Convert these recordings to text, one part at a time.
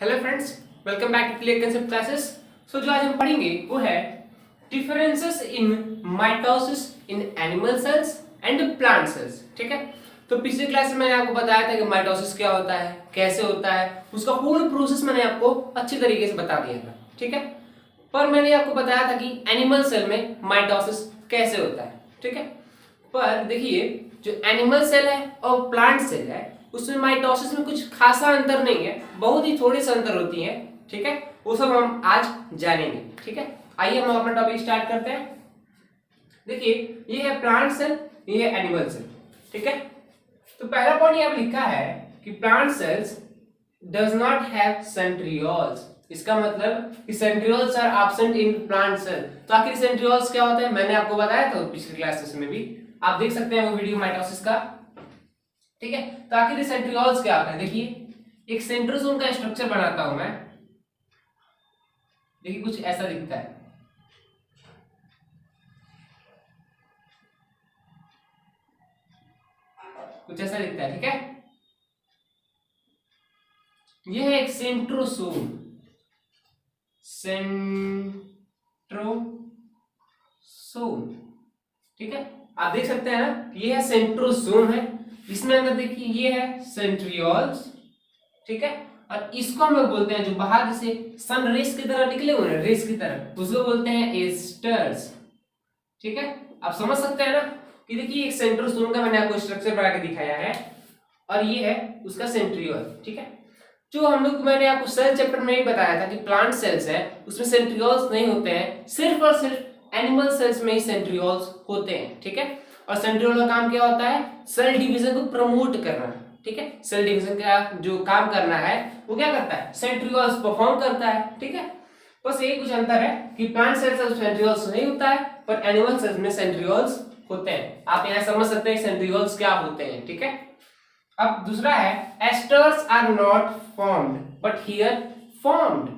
Hello friends, welcome back to clear concept classes. So जो आज हम पढ़ेंगे वो है differences in mitosis in animal cells and plant cells. ठीक है, तो पिछले क्लास में मैंने आपको बताया था कि माइटोसिस क्या होता है, कैसे होता है, उसका होल प्रोसेस मैंने आपको अच्छी तरीके से बता दिया था। ठीक है, पर मैंने आपको बताया था कि एनिमल सेल में माइटोसिस कैसे होता है। ठीक है, पर देखिए जो एनिमल सेल है और प्लांट सेल है उसमें माइटोसिस में कुछ खासा अंतर नहीं है, बहुत ही थोड़ी सी अंतर होती है। ठीक है, वो सब हम आज जानेंगे। ठीक है, आइए हम अपना टॉपिक स्टार्ट करते हैं। देखिए ये है प्लांट सेल, ये है एनिमल सेल। ठीक है, तो पहला पॉइंट यहाँ लिखा है कि plant cells does not have centrioles. इसका मतलब कि centrioles are absent in plant cell. तो आखिर सेंट्रियोल्स क्या होता है मैंने आपको बताया था पिछले क्लासेस में भी, आप देख सकते हैं वो वीडियो माइटोसिस का। ठीक है, तो आखिर सेंट्रियोल्स क्या होता है, देखिए एक सेंट्रोसोम का स्ट्रक्चर बनाता हूं मैं। देखिए कुछ ऐसा दिखता है, कुछ ऐसा दिखता है। ठीक है, यह है एक सेंट्रोसोम, सेंट्रोसोम। ठीक है, आप देख सकते हैं ना, ये है सेंट्रोसोम है, इसमें अंदर देखिए ये है सेंट्रियोल्स। ठीक है, और इसको हम लोग बोलते हैं जो बाहर जैसे सन रेस की तरह निकले हुए हैं, रेस की तरह, उसको बोलते हैं एस्टर्स। ठीक है, आप समझ सकते हैं ना कि देखिए एक सेंट्रोसोम का मैंने आपको स्ट्रक्चर बना के दिखाया है और ये है उसका सेंट्रियोल। ठीक है, जो हम लोग मैंने आपको सेल चैप्टर में ही बताया था कि प्लांट सेल्स है उसमें सेंट्रियोल्स नहीं होते हैं, सिर्फ और सिर्फ एनिमल सेल्स में ही सेंट्रियोल्स होते हैं। ठीक है, और सेंट्रियोल का काम क्या होता है, सेल डिवीजन को प्रमोट करना। ठीक है, सेल डिवीजन का जो काम करना है वो क्या करता है, सेंट्रियोल्स परफॉर्म करता है। ठीक है, बस यही कुछ अंतर है कि प्लांट सेल्स में सेंट्रियोल्स नहीं होता है पर एनिमल सेल्स में सेंट्रियोल्स होते हैं। आप यहाँ समझ सकते हैं सेंट्रियोल्स क्या होते हैं। ठीक है, अब दूसरा है asters are not formed but here formed.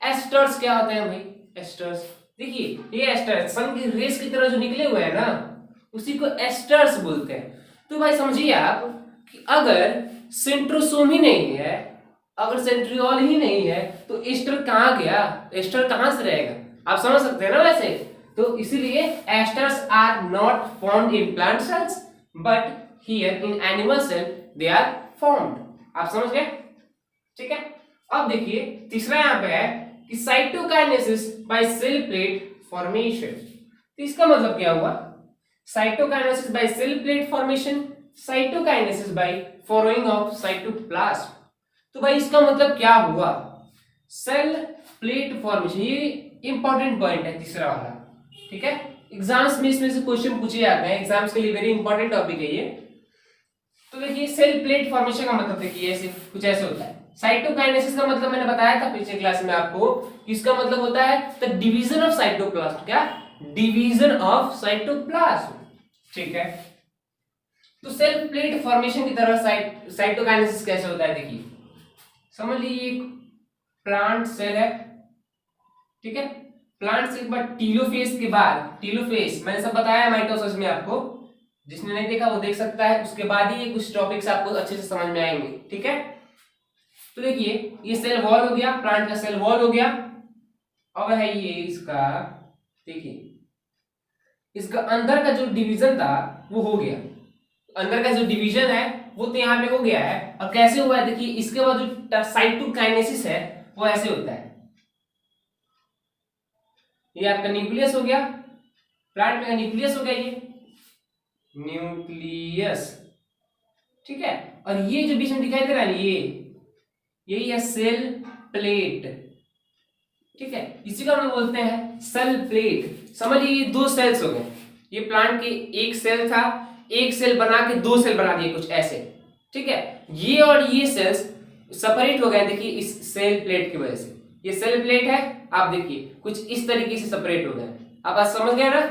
Asters क्या होते हैं भाई, एस्टर्स देखिए ये एस्टर्स सन की रेस की तरह जो निकले हुए हैं ना उसी को एस्टर्स बोलते हैं। तो भाई समझिए आप कि अगर सेंट्रोसोम ही नहीं है, अगर सेंट्रियोल ही नहीं है तो एस्टर कहाँ गया, एस्टर कहाँ से रहेगा, आप समझ सकते हैं ना। वैसे तो इसीलिए asters are not formed in plant cells but here in animal cell they are formed. आप समझ गए। ठीक है, अब देखिए तीसरा यहाँ पे है कि cytokinesis by cell plate formation. तो इसका मतलब क्या हुआ, cytokinesis by cell plate formation, cytokinesis by furrowing of cytoplasm. तो भाई इसका मतलब क्या हुआ, सेल प्लेट फॉर्मेशन, ये इंपॉर्टेंट पॉइंट है तीसरा वाला। ठीक है, एग्जाम्स में इसमें से क्वेश्चन पूछे जाते हैं, एग्जाम्स के लिए वेरी इंपॉर्टेंट टॉपिक है ये। तो देखिए सेल प्लेट फॉर्मेशन का मतलब देखिए ऐसे कुछ ऐसे होता है। साइटोकाइनेसिस का मतलब मैंने बताया था पिछले क्लास में आपको, इसका मतलब होता है द डिवीजन ऑफ साइटोप्लाज्म। क्या, डिवीजन ऑफ साइटोप्लाज्म। ठीक है, तो सेल प्लेट फॉर्मेशन की तरह साइटोकाइनेसिस कैसे होता है, देखिए समझ लीजिए एक प्लांट सेल है। ठीक है, प्लांट सेल के बाद टीलोफेज के बाद, टीलोफेज मैंने सब बताया माइटोसिस में आपको, जिसने नहीं देखा वो देख सकता है, उसके बाद ही ये कुछ टॉपिक्स आपको अच्छे से समझ में आएंगे। ठीक है, तो देखिए ये सेल वॉल हो गया, प्लांट का सेल वॉल हो गया। अब है ये इसका, देखिए इसका अंदर का जो डिवीजन था वो हो गया, अंदर का जो डिवीजन है वो तो यहाँ पे हो गया है। और कैसे हुआ है देखिए, इसके बाद जो साइटोकाइनेसिस है वो ऐसे होता है, ये आपका न्यूक्लियस हो गया, प्लांट में न्यूक्लियस हो गया, ये न्यूक्लियस। ठीक है, और ये जो बीच में दिखाई दे रहा है यही है सेल प्लेट। ठीक है, इसी को हम लोग बोलते हैं सेल प्लेट। समझिए ये दो सेल्स हो गए, ये प्लांट के एक सेल था, एक सेल बना के दो सेल बना दिए कुछ ऐसे। ठीक है, ये और ये सेल्स सेपरेट हो गए, देखिए इस सेल प्लेट की वजह से। ये सेल प्लेट है, आप देखिए कुछ इस तरीके से सेपरेट हो गए। आप आज समझ गए ना।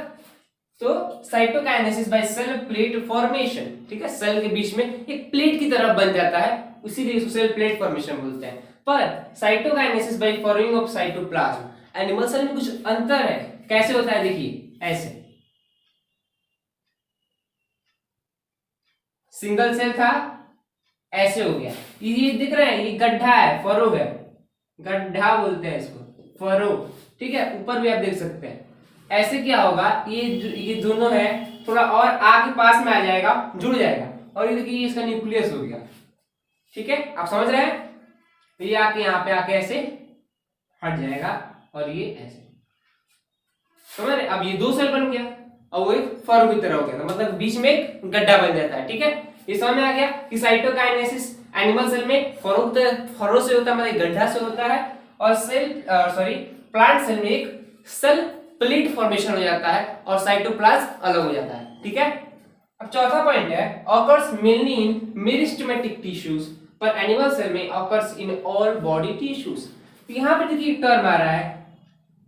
तो cytokinesis by cell plate formation. ठीक है, सेल के बीच में एक प्लेट की तरह बन जाता है, इसीलिए इसको सेल प्लेट फॉर्मेशन बोलते हैं। पर cytokinesis by furrowing of cytoplasm, animal cell में कुछ अंतर है। कैसे होता है, देखिए ऐसे, सिंगल सेल था ऐसे हो गया, ये दिख रहा है, ये गड्ढा है, फरो है, गड्ढा बोलते हैं इसको, फरो, ठीक है। ऊपर भी आप देख सकते हैं। ऐसे क्या होगा, ये दोनों है थोड़ा और आगे पास में आ जाएगा, जुड़ जाएगा, और ये देखिए इसका न्यूक्लियस हो गया, ठीक है। आप समझ रहे हैं, ये आके यहाँ पे आके ऐसे हट जाएगा और ये ऐसे, समझ रहे। अब ये दो सेल बन गया और वो एक फरो की तरह हो गया, मतलब बीच में एक गड्ढा बन जाता है, ठीक है। ये समझ में आ गया कि साइटोकाइनेसिस एनिमल सेल में फरो से होता है, मतलब गड्ढा से होता है, और प्लांट सेल में एक सेल प्लेट फॉर्मेशन हो जाता है और साइटोप्लाज्म अलग हो जाता है, ठीक है। अब चौथा पॉइंट है ऑकर्स मेनली इन मेरिस्टेमेटिक टिश्यूज, पर एनिमल सेल में occurs in all body tissues. यहाँ पे देखिए टर्म आ रहा है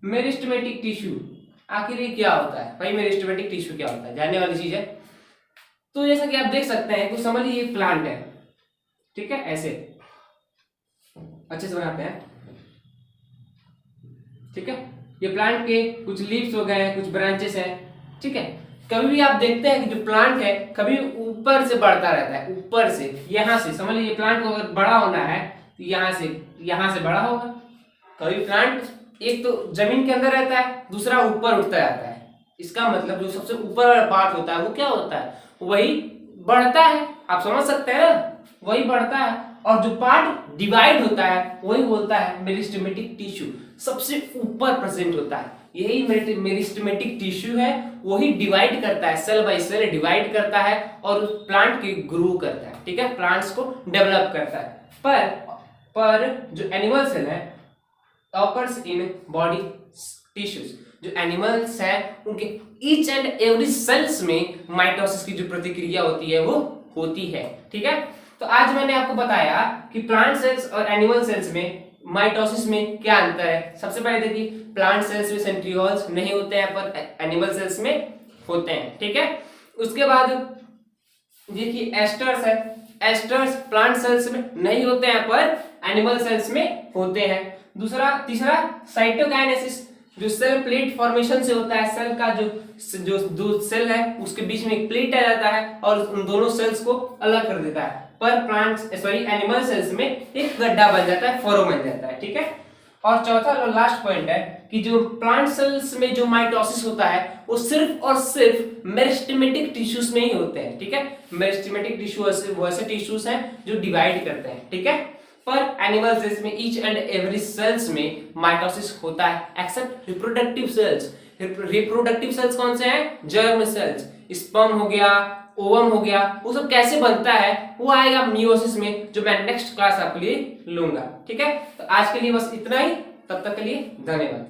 मेरिस्टेमेटिक टिश्यू, आखिर ये क्या होता है भाई, मेरिस्टेमेटिक टिश्यू क्या होता है, जानने वाली चीज है। तो जैसा कि आप देख सकते हैं, कुछ समझिए ये प्लांट है, ठीक है, ऐसे अच्छे से बनाते हैं, ठीक है। ये प्लांट के कुछ लीव्स हो गए हैं, कुछ ब्रांचेस हैं, ठीक है। कभी भी आप देखते हैं कि जो प्लांट है कभी ऊपर से बढ़ता रहता है, ऊपर से, यहाँ से समझ लीजिए प्लांट को अगर बड़ा होना है तो यहाँ से बड़ा होगा। कभी प्लांट एक तो जमीन के अंदर रहता है, दूसरा ऊपर उठता जाता है, इसका मतलब जो सबसे ऊपर वाला पार्ट होता है वो क्या होता है, वही बढ़ता है, आप समझ सकते हैं ना, वही बढ़ता है। और जो पार्ट डिवाइड होता है वही बोलता है मेरिस्टेमेटिक टिश्यू, सबसे ऊपर प्रेजेंट होता है, यही मेरिस्टेमेटिक टिश्यू है, वही डिवाइड करता है, सेल बाय सेल डिवाइड करता है और उस प्लांट के ग्रो करता है, ठीक है, प्लांट्स को डेवलप करता है। पर जो एनिमल सेल है ऑकर्स इन बॉडी टिश्यूज, जो एनिमल्स है उनके ईच एंड एवरी सेल्स में माइटोसिस की जो प्रतिक्रिया होती है वो होती है, ठीक है। तो आज मैंने आपको बताया कि प्लांट सेल्स और एनिमल सेल्स में माइटोसिस में क्या अंतर है। सबसे पहले देखिए प्लांट सेल्स में सेंट्रियोल्स नहीं होते हैं पर एनिमल सेल्स में होते हैं, ठीक है। उसके बाद देखिए एस्टर्स है, एस्टर्स प्लांट सेल्स में नहीं होते हैं पर एनिमल सेल्स में होते हैं। तीसरा साइटोकाइनेसिस, जो सेल प्लेट फॉर्मेशन से होता है, सेल का जो दो सेल है उसके बीच में एक प्लेट आ जाता है और उन दोनों सेल्स को अलग कर देता है, पर एनिमल सेल्स में एक गड्ढा बन जाता है, फरो बन जाता है, ठीक है। और चौथा और लास्ट पॉइंट है कि जो प्लांट सेल्स में जो माइटोसिस होता है वो सिर्फ और सिर्फ मेरिस्टेमेटिक टिश्यूज में ही होते हैं, ठीक है। मेरिस्टेमेटिक टिश्यू वैसे टिश्यूज हैं जो डिवाइड करते हैं, ठीक है। पर एनिमल सेल्स में ईच एंड एवरी सेल्स में माइटोसिस होता है except reproductive cells. Reproductive cells कौन से हैं, जर्म सेल्स, स्पर्म हो गया, ओवम हो गया, वो सब कैसे बनता है वो आएगा मियोसिस में, जो मैं नेक्स्ट क्लास आपके लिए लूंगा, ठीक है। तो आज के लिए बस इतना ही, तब तक के लिए धन्यवाद।